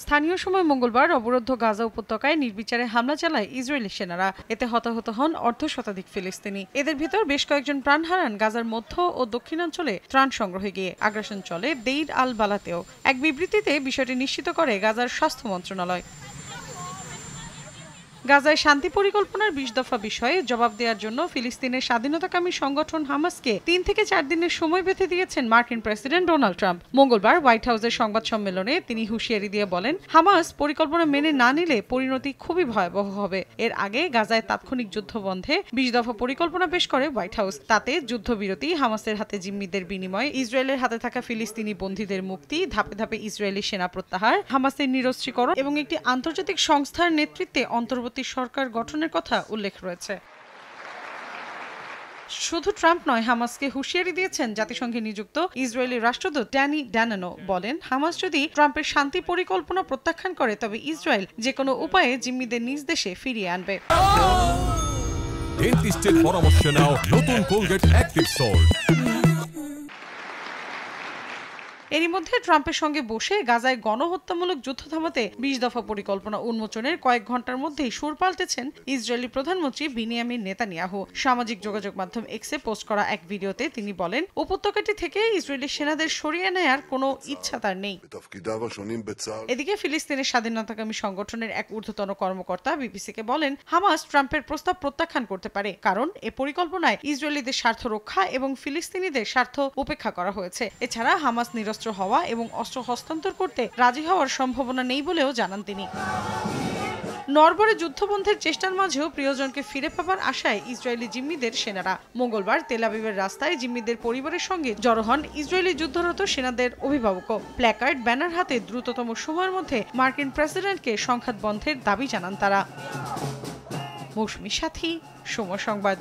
স্থানীয় সময় মঙ্গলবার অবরুদ্ধ গাজা উপত্যকায় নির্বিচারে হামলা চালায় ইসরায়েলি সেনারা। এতে হতাহত হন অর্ধশতাধিক ফিলিস্তিনি। এদের ভিতর বেশ কয়েকজন প্রাণ হারান গাজার মধ্য ও দক্ষিণাঞ্চলে ত্রাণ সংগ্রহে গিয়ে। আগ্রাসন চলে দেইর আল বালাতেও। এক বিবৃতিতে বিষয়টি নিশ্চিত করে গাজার স্বাস্থ্য মন্ত্রণালয়। গাজায় শান্তি পরিকল্পনার ২০ দফা বিষয়ে জবাব দেওয়ার জন্য ফিলিস্তিনের স্বাধীনতাকামী সংগঠন হামাসকে ৩ থেকে ৪ দিনের সময় বেঁধে দিয়েছেন মার্কিন প্রেসিডেন্ট ডোনাল্ড ট্রাম্প। মঙ্গলবার হোয়াইট হাউসের সংবাদ সম্মেলনে তিনি হুঁশিয়ারি দিয়ে বলেন, হামাস পরিকল্পনা মেনে না নিলে পরিণতি খুবই ভয়াবহ হবে। এর আগে গাজায় তাৎক্ষণিক যুদ্ধ বন্ধে ২০ দফা পরিকল্পনা পেশ করে হোয়াইট হাউস। তাতে যুদ্ধবিরতি, হামাসের হাতে জিম্মিদের বিনিময়, ইসরায়েলের হাতে থাকা ফিলিস্তিনি বন্দীদের মুক্তি, ধাপে ধাপে ইসরায়েলি সেনা প্রত্যাহার, হামাসের নিরস্ত্রীকরণ এবং একটি আন্তর্জাতিক সংস্থার নেতৃত্বে অন্তর্বর্তী সরকার গঠনের কথা উল্লেখ রয়েছে। শুধু ট্রাম্প নয়, হামাসকে হুঁশিয়ারি দিয়েছেন জাতিসংঘে নিযুক্ত ইসরায়েলি রাষ্ট্রদূত ড্যানি ড্যানানো। বলেন, হামাস যদি ট্রাম্পের শান্তি পরিকল্পনা প্রত্যাখ্যান করে তবে ইসরায়েল যে কোনো উপায়ে জিম্মিদের নিজ দেশে ফিরিয়ে আনবে। ডেন্টিস্টের পরামর্শ নাও নতুন কোলগেট অ্যাক্টিভ সল্ট। এরই মধ্যে ট্রাম্পের সঙ্গে বসে গাজায় গণহত্যামূলক যুদ্ধ থামাতে ২০ দফা পরিকল্পনা উন্মোচনের কয়েক ঘন্টার মধ্যেই সুর পাল্টেছেন ইসরায়েলি প্রধানমন্ত্রী বিনিয়ামিন নেতানিয়াহু। সামাজিক যোগাযোগ মাধ্যম এক্সে পোস্ট করা এক ভিডিওতে তিনি বলেন, উপত্যকাটি থেকে ইসরায়েলি সেনাদের সরিয়ে নেয়ার কোনো ইচ্ছা তার নেই। এদিকে ফিলিস্তিনের স্বাধীনতাকামী সংগঠনের এক ঊর্ধ্বতন কর্মকর্তা বিবিসিকে বলেন, হামাস ট্রাম্পের প্রস্তাব প্রত্যাখ্যান করতে পারে, কারণ এ পরিকল্পনায় ইসরায়েলিদের স্বার্থ রক্ষা এবং ফিলিস্তিনিদের স্বার্থ উপেক্ষা করা হয়েছে। এছাড়া হামাস নিরস্ত্র হওয়া এবং অস্ত্র হস্তান্তর করতে রাজি হওয়ার সম্ভাবনা নেই বলেও জানান তিনি। নরবরে যুদ্ধবন্ধের চেষ্টার মাঝেও প্রিয়জনকে ফিরে পাবার আশায় ইসরায়েলি জিম্মিদের সেনারা। মঙ্গলবার তেল আবিবের রাস্তায় জিম্মিদের পরিবারের সঙ্গে জড়ো হন ইসরায়েলি যুদ্ধরত সেনাদের অভিভাবকও। প্ল্যাকার্ড, ব্যানার হাতে দ্রুততম সময়ের মধ্যে মার্কিন প্রেসিডেন্টকে সংঘাত বন্ধের দাবি জানান তারা। মৌসুমী সাথী, সময় সংবাদ।